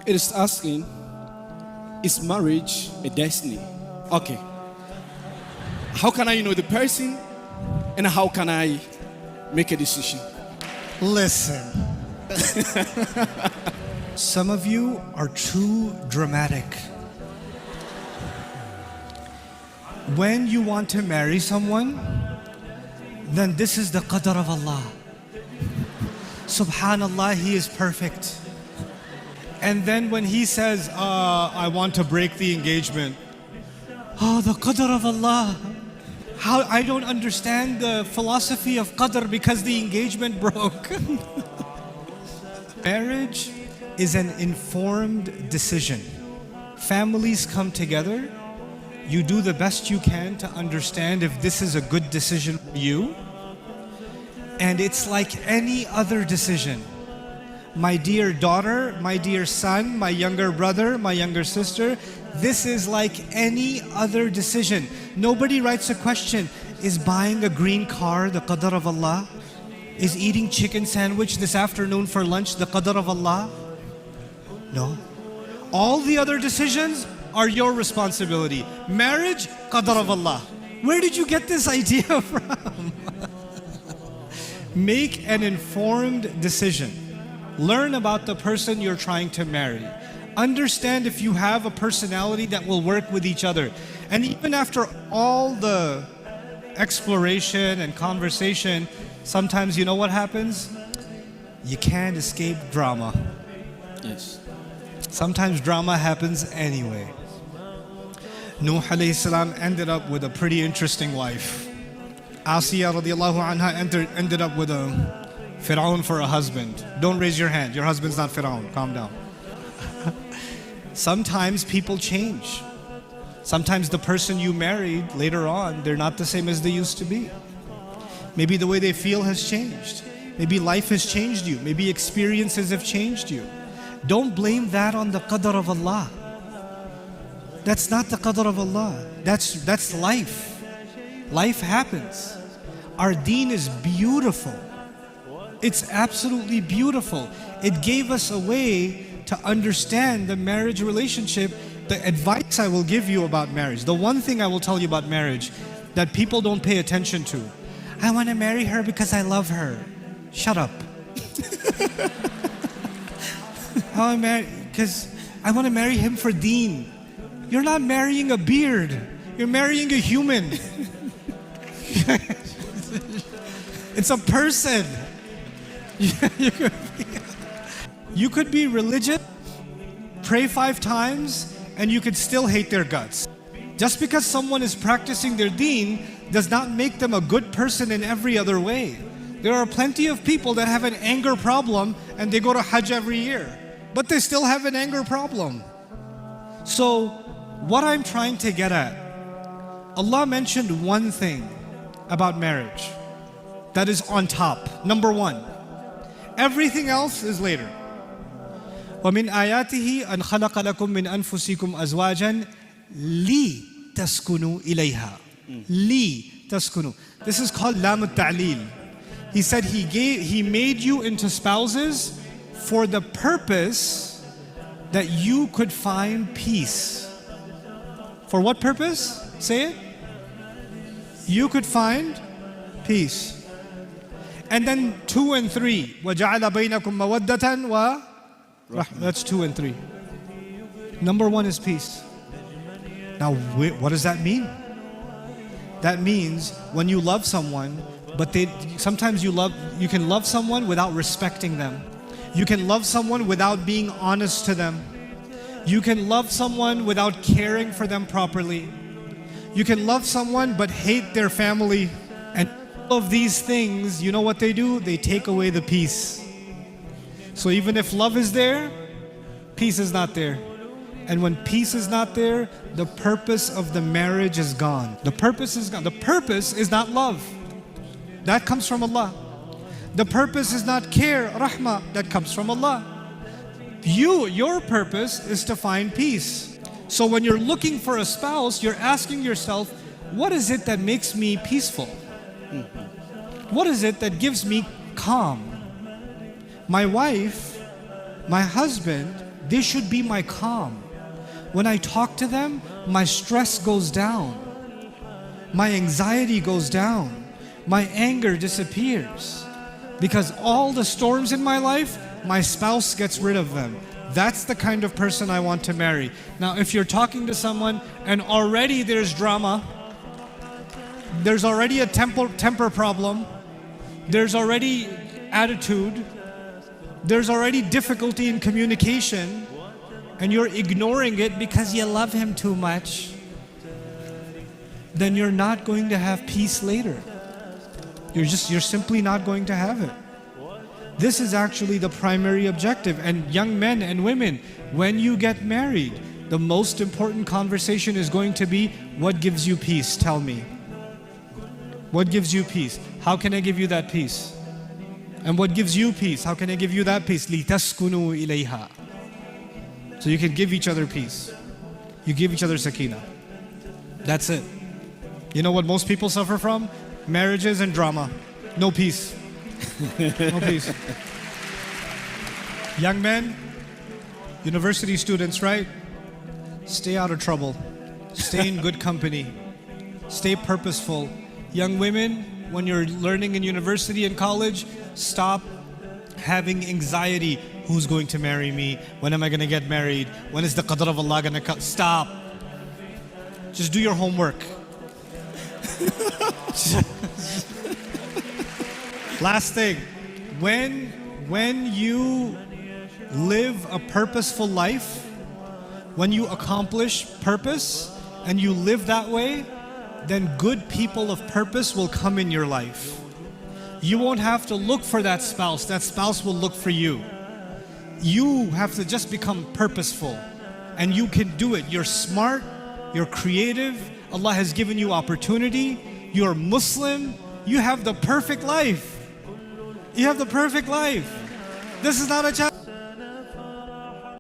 It is asking, is marriage a destiny? Okay. How can I know the person and how can I make a decision? Listen. Some of you are too dramatic. When you want to marry someone, then this is the qadr of Allah. Subhanallah, He is perfect. And then when He says, I want to break the engagement, oh, the qadr of Allah. How I don't understand the philosophy of qadr because the engagement broke. Marriage is an informed decision. Families come together. You do the best you can to understand if this is a good decision for you. And it's like any other decision. My dear daughter, my dear son, my younger brother, my younger sister, this is like any other decision. Nobody writes a question. Is buying a green car the qadr of Allah? Is eating chicken sandwich this afternoon for lunch the qadr of Allah? No. All the other decisions are your responsibility. Marriage, qadr of Allah. Where did you get this idea from? Make an informed decision. Learn about the person you're trying to marry. Understand if you have a personality that will work with each other. And even after all the exploration and conversation, sometimes you know what happens? You can't escape drama. Yes. Sometimes drama happens anyway. Nuh alayhi salam ended up with a pretty interesting wife. Asiya radiallahu anha ended up with a Fir'aun for a husband. Don't raise your hand. Your husband's not Fir'aun. Calm down. Sometimes people change. Sometimes the person you married later on, they're not the same as they used to be. Maybe the way they feel has changed. Maybe life has changed you. Maybe experiences have changed you. Don't blame that on the qadr of Allah. That's not the qadr of Allah. That's life. Life happens. Our deen is beautiful. It's absolutely beautiful. It gave us a way to understand the marriage relationship. The advice I will give you about marriage, the one thing I will tell you about marriage that people don't pay attention to. I want to marry her because I love her. Shut up. Because I want to marry him for deen. You're not marrying a beard. You're marrying a human. It's a person. You could be religious, pray 5 times, and you could still hate their guts. Just because someone is practicing their deen does not make them a good person in every other way. There are plenty of people that have an anger problem and they go to Hajj every year, but they still have an anger problem. So what I'm trying to get at, Allah mentioned one thing about marriage that is on top. Number 1. Everything else is later. وَمِنْ آيَاتِهِ أَنْ خَلَقَ لَكُم مِّنْ أَنفُسِكُمْ أَزْوَاجًا لِتَسْكُنُوا إِلَيْهَا. لِتَسْكُنُوا. This is called lam al-ta'lil. He said He made you into spouses for the purpose that you could find peace. For what purpose? Say it. You could find peace. And then 2 and 3. وَجَعَلَ بَيْنَكُمْ مَوَدَّةً That's 2 and 3. Number 1 is peace. Now, what does that mean? That means when you love someone, but sometimes you can love someone without respecting them. You can love someone without being honest to them. You can love someone without caring for them properly. You can love someone but hate their family. And all of these things, you know what they do? They take away the peace. So even if love is there, peace is not there. And when peace is not there, the purpose of the marriage is gone. The purpose is gone. The purpose is not love. That comes from Allah. The purpose is not care, rahmah. That comes from Allah. Your purpose is to find peace. So when you're looking for a spouse, you're asking yourself, what is it that makes me peaceful? What is it that gives me calm? My wife, my husband, They should be my calm. When I talk to them, my stress goes down. My anxiety goes down. My anger disappears. Because all the storms in my life, my spouse gets rid of them. That's the kind of person I want to marry. Now, if you're talking to someone and already there's drama, there's already a temper problem, there's already attitude, there's already difficulty in communication, and you're ignoring it because you love him too much, then you're not going to have peace later. You're simply not going to have it. This is actually the primary objective. And young men and women, when you get married, the most important conversation is going to be, what gives you peace? Tell me. What gives you peace? How can I give you that peace? And what gives you peace? How can I give you that peace? لِتَسْكُنُوا إِلَيْهَا. So you can give each other peace. You give each other sakina. That's it. You know what most people suffer from? Marriages and drama. No peace. No peace. Young men, university students, right? Stay out of trouble. Stay in good company. Stay purposeful. Young women, when you're learning in university and college, stop having anxiety. Who's going to marry me? When am I going to get married? When is the qadr of Allah going to come? Stop. Just do your homework. Last thing, when you live a purposeful life, when you accomplish purpose and you live that way, then good people of purpose will come in your life. You won't have to look for that spouse will look for you. You have to just become purposeful, and you can do it. You're smart, you're creative, Allah has given you opportunity, you're Muslim, you have the perfect life. You have the perfect life. This is not a challenge.